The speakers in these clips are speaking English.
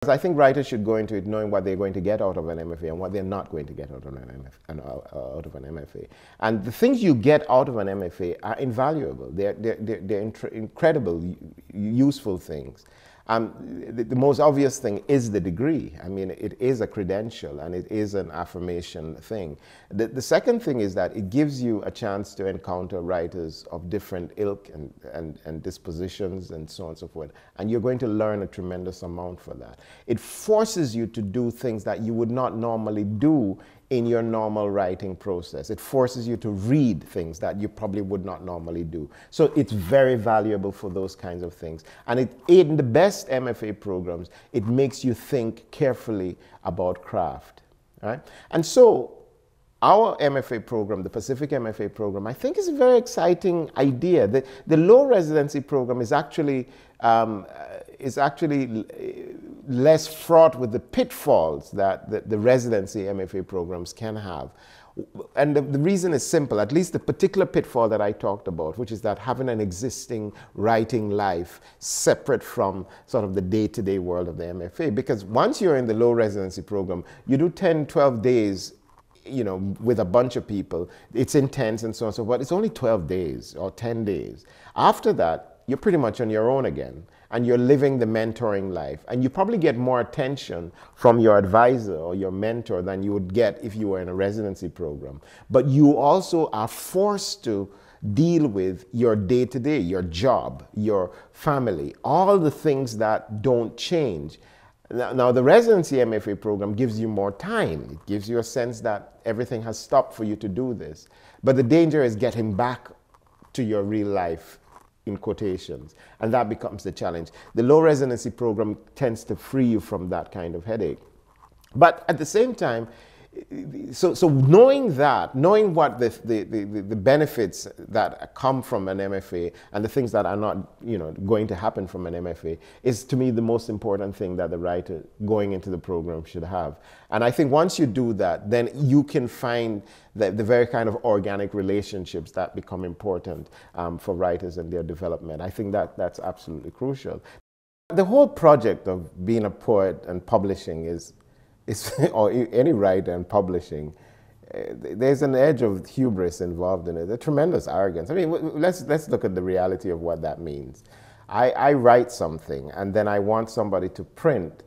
I think writers should go into it knowing what they're going to get out of an MFA and what they're not going to get out of an MFA. And the things you get out of an MFA are invaluable. They're incredible, useful things. The most obvious thing is the degree. I mean, it is a credential and it is an affirmation thing. The second thing is that it gives you a chance to encounter writers of different ilk and dispositions and so on and so forth. And you're going to learn a tremendous amount for that. It forces you to do things that you would not normally do in your normal writing process. It forces you to read things that you probably would not normally do. So it's very valuable for those kinds of things. And in the best MFA programs, it makes you think carefully about craft. Right? And so our MFA program, the Pacific MFA program, I think is a very exciting idea. The low residency program is actually less fraught with the pitfalls that the residency MFA programs can have. And the reason is simple, at least the particular pitfall that I talked about, which is that having an existing writing life separate from sort of the day-to-day world of the MFA. Because once you're in the low residency program, you do 10, 12 days, you know, with a bunch of people. It's intense and so on and so forth. It's only 12 days or 10 days. After that, you're pretty much on your own again. And you're living the mentoring life. And you probably get more attention from your advisor or your mentor than you would get if you were in a residency program. But you also are forced to deal with your day-to-day, your job, your family, all the things that don't change. Now, the residency MFA program gives you more time. It gives you a sense that everything has stopped for you to do this. But the danger is getting back to your real life, in quotations, and that becomes the challenge. The low residency program tends to free you from that kind of headache. But at the same time, so knowing that, knowing what the benefits that come from an MFA and the things that are not, you know, going to happen from an MFA is, to me, the most important thing that the writer going into the program should have. And I think once you do that, then you can find the very kind of organic relationships that become important for writers and their development. I think that's absolutely crucial. The whole project of being a poet and publishing or any writer and publishing, there's an edge of hubris involved in it, a tremendous arrogance. I mean, let's look at the reality of what that means. I write something and then I want somebody to print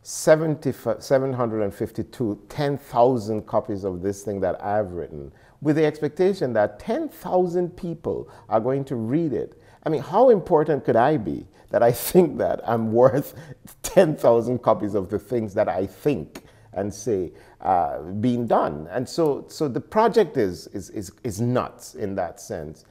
752, 10,000 copies of this thing that I've written with the expectation that 10,000 people are going to read it. I mean, how important could I be that I think that I'm worth 10,000 copies of the things that I think and say being done? And so the project is nuts in that sense.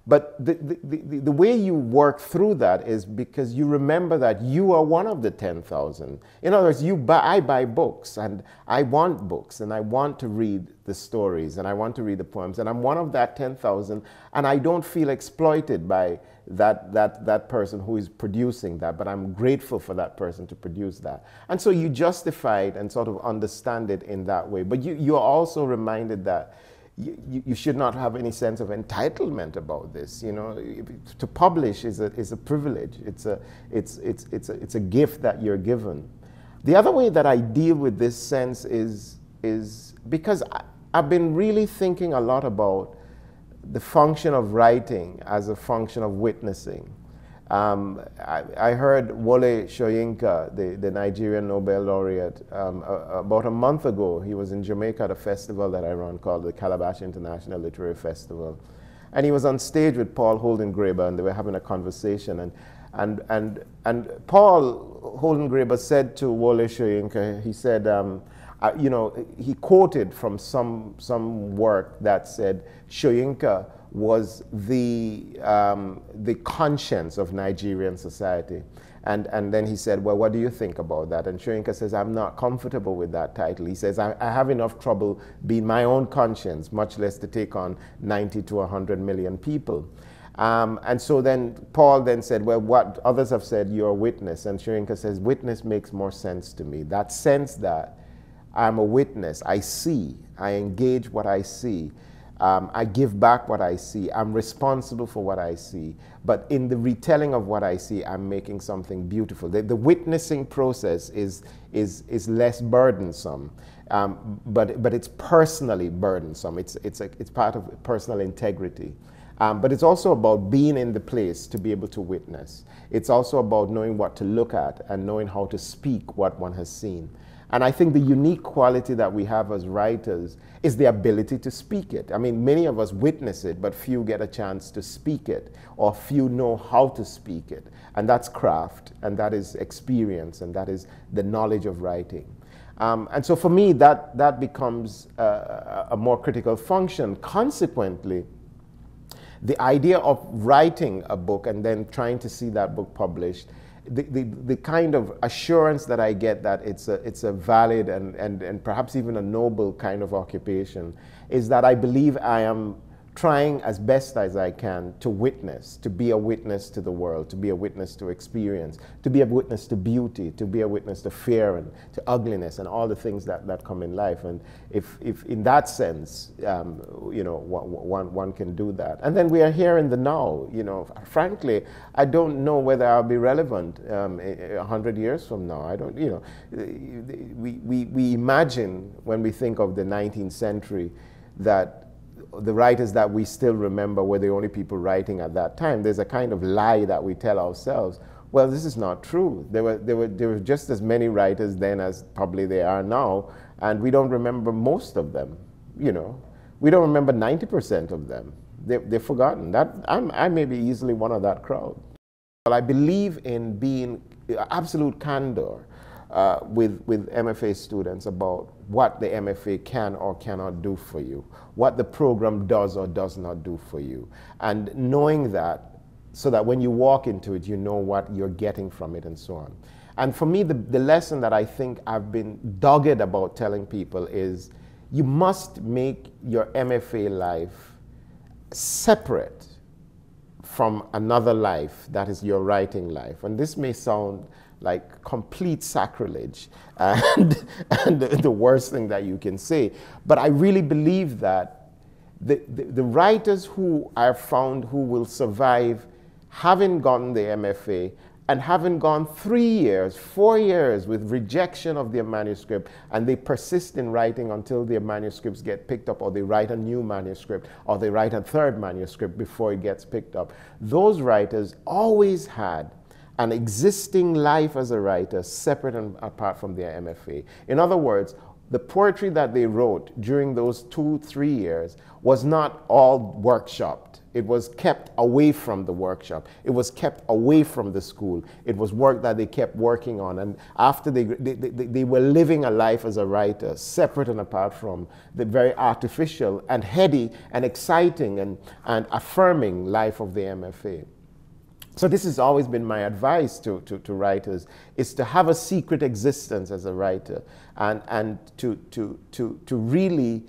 But the way you work through that is because you remember that you are one of the 10,000. In other words, I buy books, and I want books, and I want to read the stories, and I want to read the poems, and I'm one of that 10,000, and I don't feel exploited by that person who is producing that, but I'm grateful for that person to produce that. And so you justify it and sort of understand it in that way. But you're also reminded that you should not have any sense of entitlement about this. You know, to publish is a privilege. It's a gift that you're given. The other way that I deal with this sense is because I've been really thinking a lot about the function of writing as a function of witnessing. I heard Wole Soyinka, the Nigerian Nobel laureate, about a month ago. He was in Jamaica at a festival that I run called the Calabash International Literary Festival. And he was on stage with Paul Holden-Graeber, and they were having a conversation. And Paul Holden-Graeber said to Wole Soyinka, he said, you know, he quoted from some work that said Soyinka was the conscience of Nigerian society. And then he said, well, what do you think about that? And Soyinka says, I'm not comfortable with that title. He says, I have enough trouble being my own conscience, much less to take on 90 to 100 million people. And so then Paul then said, well, what others have said, you're a witness. And Soyinka says, witness makes more sense to me. That sense that I'm a witness, I see, I engage what I see. I give back what I see. I'm responsible for what I see. But in the retelling of what I see, I'm making something beautiful. The witnessing process is less burdensome, but it's personally burdensome. It's part of personal integrity. But it's also about being in the place to be able to witness. It's also about knowing what to look at and knowing how to speak what one has seen. And I think the unique quality that we have as writers is the ability to speak it. I mean, many of us witness it, but few get a chance to speak it, or few know how to speak it. And that's craft, and that is experience, and that is the knowledge of writing. And so for me, that becomes a more critical function. Consequently, the idea of writing a book and then trying to see that book published, the kind of assurance that I get that it's a valid and perhaps even a noble kind of occupation is that I believe I am trying as best as I can to witness, to be a witness to the world, to be a witness to experience, to be a witness to beauty, to be a witness to fear and to ugliness and all the things that come in life. And if in that sense, you know, one can do that. And then we are here in the now. You know, frankly, I don't know whether I'll be relevant 100 years from now. I don't, you know, we imagine when we think of the 19th century that the writers that we still remember were the only people writing at that time. There's a kind of lie that we tell ourselves. Well, this is not true. There were just as many writers then as probably there are now, and we don't remember most of them. You know, we don't remember 90% of them. They're forgotten. I may be easily one of that crowd. Well, I believe in being absolute candor with MFA students about what the MFA can or cannot do for you, what the program does or does not do for you, and knowing that so that when you walk into it, you know what you're getting from it and so on. And for me, the lesson that I think I've been dogged about telling people is you must make your MFA life separate from another life that is your writing life. And this may sound like complete sacrilege and the worst thing that you can say. But I really believe that the writers who I have found who will survive having gotten the MFA and having gone 3 years, 4 years with rejection of their manuscript, and they persist in writing until their manuscripts get picked up, or they write a new manuscript, or they write a third manuscript before it gets picked up. Those writers always had an existing life as a writer separate and apart from their MFA. In other words, the poetry that they wrote during those 2-3 years was not all workshopped. It was kept away from the workshop. It was kept away from the school. It was work that they kept working on. And after they were living a life as a writer, separate and apart from the very artificial and heady and exciting and affirming life of the MFA. So this has always been my advice to writers, is to have a secret existence as a writer and to really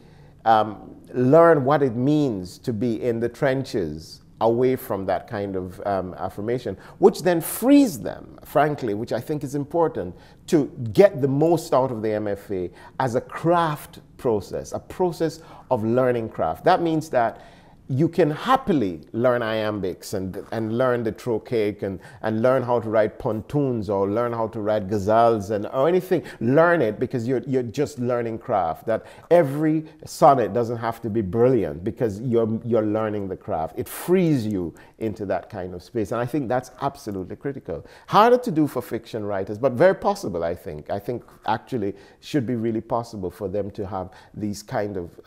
learn what it means to be in the trenches away from that kind of affirmation, which then frees them, frankly, which I think is important, to get the most out of the MFA as a craft process, a process of learning craft. That means that you can happily learn iambics and learn the trochaic and learn how to write pontoons or learn how to write ghazals or anything. Learn it because you're just learning craft. That every sonnet doesn't have to be brilliant because you're learning the craft. It frees you into that kind of space. And I think that's absolutely critical. Harder to do for fiction writers, but very possible, I think. I think actually should be really possible for them to have these kind of,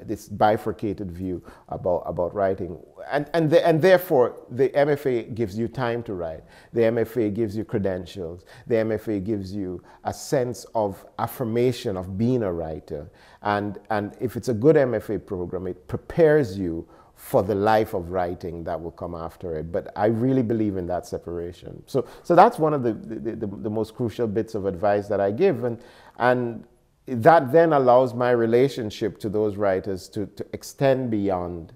this bifurcated view about writing. And therefore, the MFA gives you time to write. The MFA gives you credentials. The MFA gives you a sense of affirmation of being a writer. And if it's a good MFA program, it prepares you for the life of writing that will come after it. But I really believe in that separation. So that's one of the most crucial bits of advice that I give. And that then allows my relationship to those writers to extend beyond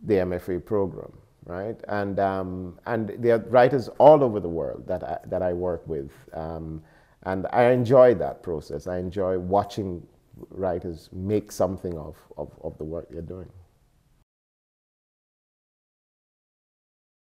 the MFA program, right? And there are writers all over the world that I work with. And I enjoy that process. I enjoy watching writers make something of the work they're doing.